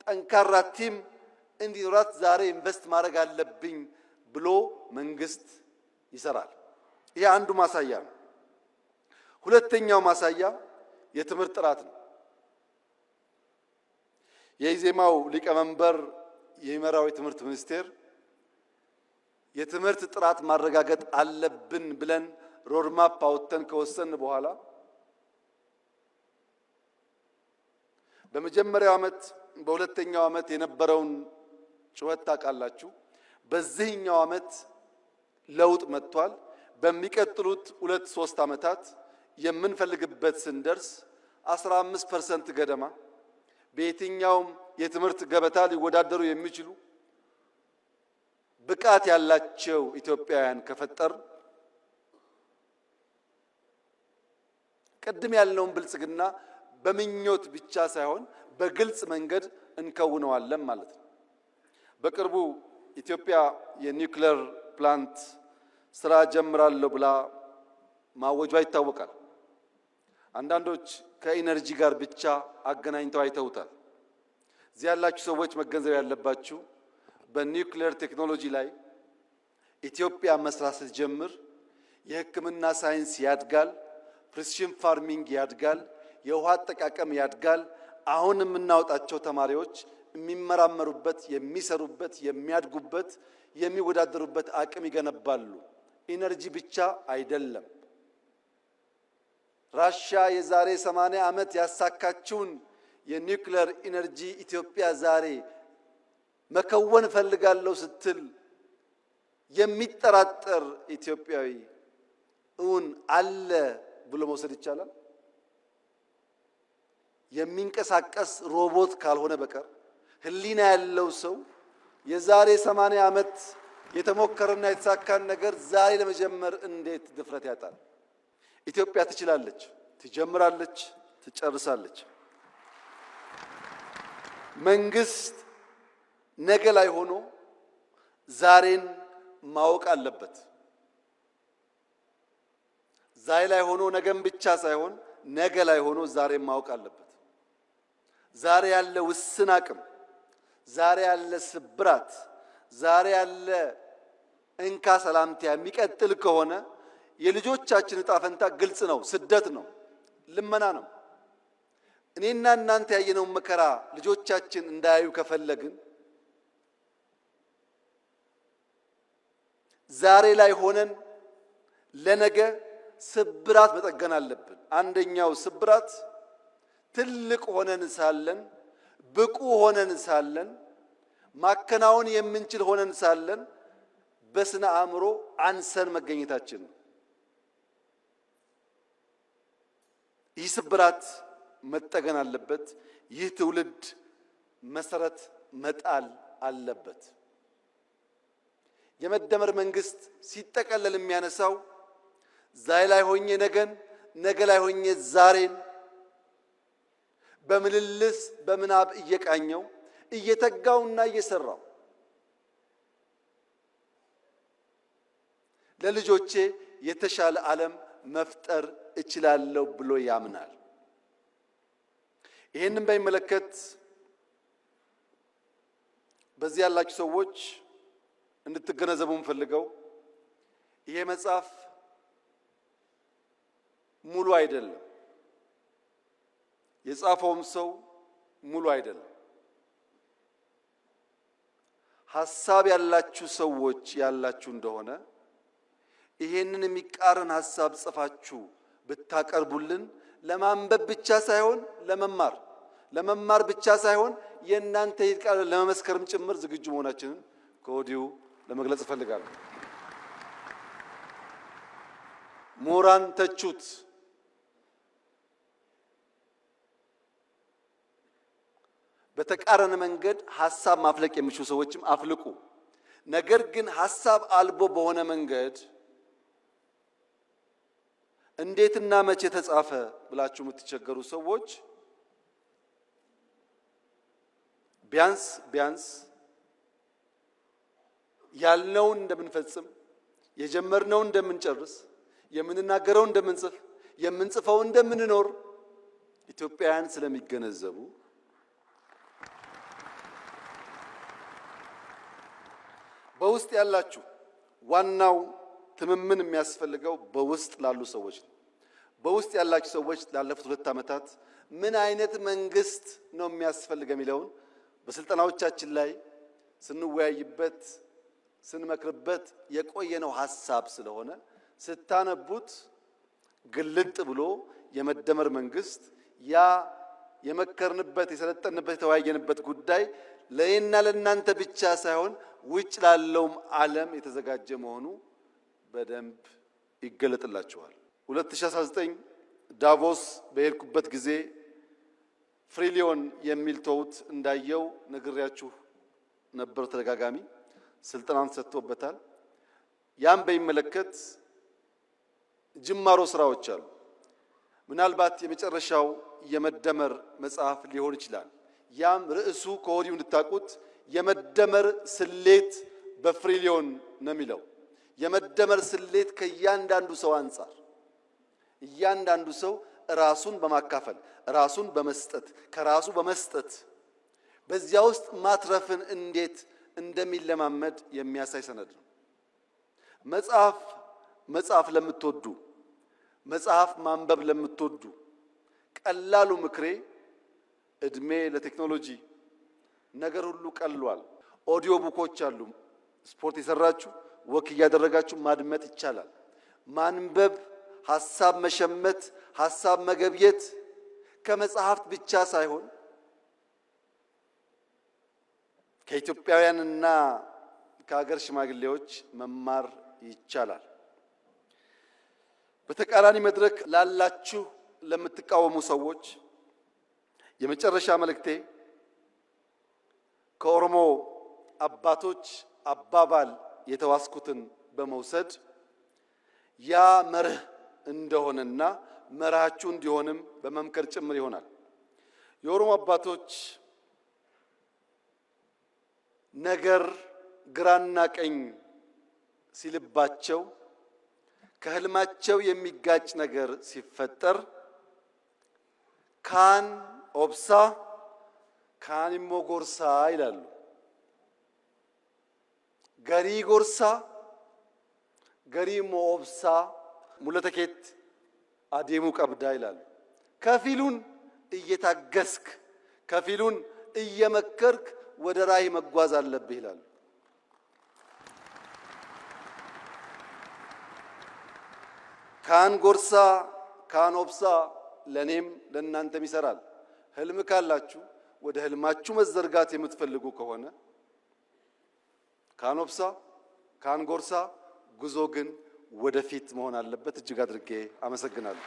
A: ጠንካራ ቲም እንዲኖራት ዛሬ ኢንቨስት ማድረግ አለብኝ ብሎ መንግስት ይሰራል። ይሄ አንዱ ማሳያ ነው። ሁለተኛው ማሳያ የትምህርት ጥራት ነው። የኢዜማው ሊቀመንበር የሚመራው የትምህርት ሚኒስቴር የትምህርት ጥራት ማረጋገጥ አለብን ብለን ሮድማፕ አውጥተን ከወሰን በኋላ በመጀመሪያው ዓመት በሁለተኛው ዓመት የነበረውን ጩኸት ታውቃላችሁ። በዚህኛው ዓመት ለውጥ መጥቷል። በሚቀጥሉት 2-3 ዓመታት የምንፈልግበት ስንደርስ 15% ገደማ በየትኛውም የትምህርት ገበታ ሊወዳደሩ የሚችሉ ብቃት ያላቸው ኢትዮጵያውያን ከፈጠር ቅድም ያልነውን ብልጽግና በምኞት ብቻ ሳይሆን በግልጽ መንገድ እንከውነዋለን ማለት ነው። በቅርቡ ኢትዮጵያ የኒውክሌር ፕላንት ስራ ጀምራለሁ ብላ ማወጇ ይታወቃል። አንዳንዶች ከኢነርጂ ጋር ብቻ አገናኝተው አይተውታል። እዚህ ያላችሁ ሰዎች መገንዘብ ያለባችሁ በኒውክሌር ቴክኖሎጂ ላይ ኢትዮጵያ መስራት ስትጀምር የሕክምና ሳይንስ ያድጋል፣ ፕሪሲሽን ፋርሚንግ ያድጋል፣ የውሃ አጠቃቀም ያድጋል። አሁን የምናወጣቸው ተማሪዎች የሚመራመሩበት፣ የሚሰሩበት፣ የሚያድጉበት፣ የሚወዳደሩበት አቅም ይገነባሉ። ኢነርጂ ብቻ አይደለም። ራሽያ የዛሬ 80 ዓመት ያሳካችውን የኒውክሌር ኢነርጂ ኢትዮጵያ ዛሬ መከወን ፈልጋለሁ ስትል የሚጠራጠር ኢትዮጵያዊ እውን አለ ብሎ መውሰድ ይቻላል? የሚንቀሳቀስ ሮቦት ካልሆነ በቀር ህሊና ያለው ሰው የዛሬ 80 ዓመት የተሞከረና የተሳካን ነገር ዛሬ ለመጀመር እንዴት ድፍረት ያጣል? ኢትዮጵያ ትችላለች፣ ትጀምራለች፣ ትጨርሳለች። መንግስት ነገ ላይ ሆኖ ዛሬን ማወቅ አለበት። ዛሬ ላይ ሆኖ ነገን ብቻ ሳይሆን ነገ ላይ ሆኖ ዛሬን ማወቅ አለበት። ዛሬ ያለ ውስን አቅም፣ ዛሬ ያለ ስብራት፣ ዛሬ ያለ እንካ ሰላምታ የሚቀጥል ከሆነ የልጆቻችን ዕጣ ፈንታ ግልጽ ነው። ስደት ነው፣ ልመና ነው። እኔና እናንተ ያየነውን መከራ ልጆቻችን እንዳያዩ ከፈለግን ዛሬ ላይ ሆነን ለነገ ስብራት መጠገን አለብን። አንደኛው ስብራት ትልቅ ሆነን ሳለን፣ ብቁ ሆነን ሳለን፣ ማከናወን የምንችል ሆነን ሳለን በስነ አእምሮ አንሰን መገኘታችን ነው። ይህ ስብራት መጠገን አለበት። ይህ ትውልድ መሰረት መጣል አለበት። የመደመር መንግስት ሲጠቀለል የሚያነሳው ዛሬ ላይ ሆኜ ነገን፣ ነገ ላይ ሆኜ ዛሬን በምልልስ በምናብ እየቃኘው እየተጋውና እየሰራው ለልጆቼ የተሻለ ዓለም መፍጠር እችላለሁ ብሎ ያምናል። ይህንን በሚመለከት በዚህ ያላችሁ ሰዎች እንድትገነዘቡ የምፈልገው ይሄ መጽሐፍ ሙሉ አይደለም፣ የጻፈውም ሰው ሙሉ አይደለም። ሐሳብ ያላችሁ ሰዎች ያላችሁ እንደሆነ ይሄንን የሚቃረን ሐሳብ ጽፋችሁ ብታቀርቡልን ለማንበብ ብቻ ሳይሆን ለመማር ብቻ ሳይሆን የእናንተ ይቃል ለመመስከርም ጭምር ዝግጁ መሆናችንን ከወዲሁ ለመግለጽ እፈልጋለሁ። ምሁራን ተቹት፣ በተቃረነ መንገድ ሐሳብ ማፍለቅ የሚችሉ ሰዎችም አፍልቁ። ነገር ግን ሐሳብ አልቦ በሆነ መንገድ እንዴትና መቼ ተጻፈ ብላችሁ የምትቸገሩ ሰዎች ቢያንስ ያልነውን እንደምንፈጽም፣ የጀመርነውን እንደምንጨርስ፣ የምንናገረው እንደምንጽፍ፣ የምንጽፈው እንደምንኖር ኢትዮጵያውያን ስለሚገነዘቡ በውስጥ ያላችሁ ዋናው ትምምን የሚያስፈልገው በውስጥ ላሉ ሰዎች ነው። በውስጥ ያላችሁ ሰዎች ላለፉት 2 ዓመታት ምን አይነት መንግስት ነው የሚያስፈልግ የሚለውን በስልጠናዎቻችን ላይ ስንወያይበት ስንመክርበት የቆየነው ሐሳብ ስለሆነ ስታነቡት ግልጥ ብሎ የመደመር መንግስት ያ የመከርንበት የሰለጠንበት የተወያየንበት ጉዳይ ለእኔና ለእናንተ ብቻ ሳይሆን ውጭ ላለውም ዓለም የተዘጋጀ መሆኑ በደንብ ይገለጥላችኋል። 2019 ዳቮስ በሄድኩበት ጊዜ ፍሪሊዮን የሚል ተውት እንዳየው ነግሬያችሁ ነበር። ተደጋጋሚ ስልጠናን ሰጥቶበታል። ያም በሚመለከት ጅማሮ ስራዎች አሉ። ምናልባት የመጨረሻው የመደመር መጽሐፍ ሊሆን ይችላል። ያም ርዕሱ ከወዲሁ እንድታውቁት የመደመር ስሌት በፍሪሊዮን ነው የሚለው። የመደመር ስሌት ከእያንዳንዱ ሰው አንጻር እያንዳንዱ ሰው ራሱን በማካፈል ራሱን በመስጠት ከራሱ በመስጠት በዚያ ውስጥ ማትረፍን እንዴት እንደሚለማመድ የሚያሳይ ሰነድ ነው። መጽሐፍ ለምትወዱ መጽሐፍ ማንበብ ለምትወዱ ቀላሉ ምክሬ እድሜ ለቴክኖሎጂ ነገር ሁሉ ቀሏል። ኦዲዮ ቡኮች አሉ። ስፖርት የሰራችሁ ወክ እያደረጋችሁ ማድመጥ ይቻላል። ማንበብ፣ ሐሳብ መሸመት፣ ሐሳብ መገብየት ከመጽሐፍት ብቻ ሳይሆን ከኢትዮጵያውያንና ከሀገር ሽማግሌዎች መማር ይቻላል። በተቃራኒ መድረክ ላላችሁ ለምትቃወሙ ሰዎች የመጨረሻ መልእክቴ ከኦሮሞ አባቶች አባባል የተዋስኩትን በመውሰድ ያ መርህ እንደሆነና መርሃችሁ እንዲሆንም በመምከር ጭምር ይሆናል። የኦሮሞ አባቶች ነገር ግራና ቀኝ ሲልባቸው ከህልማቸው የሚጋጭ ነገር ሲፈጠር ካን ኦብሳ ካን ኢሞ ጎርሳ ይላሉ። ገሪ ጎርሳ ገሪ ኢሞ ኦብሳ ሙለተኬት አዴሙ ቀብዳ ይላሉ። ከፊሉን እየታገስክ ከፊሉን እየመከርክ ወደ ራዕይ መጓዝ አለብህ ይላሉ። ካን ጎርሳ ካን ኦብሳ ለኔም ለእናንተም ይሰራል። ህልም ካላችሁ ወደ ህልማችሁ መዘርጋት የምትፈልጉ ከሆነ ካን ኦብሳ ካን ጎርሳ፣ ጉዞ ግን ወደፊት መሆን አለበት። እጅግ አድርጌ አመሰግናለሁ።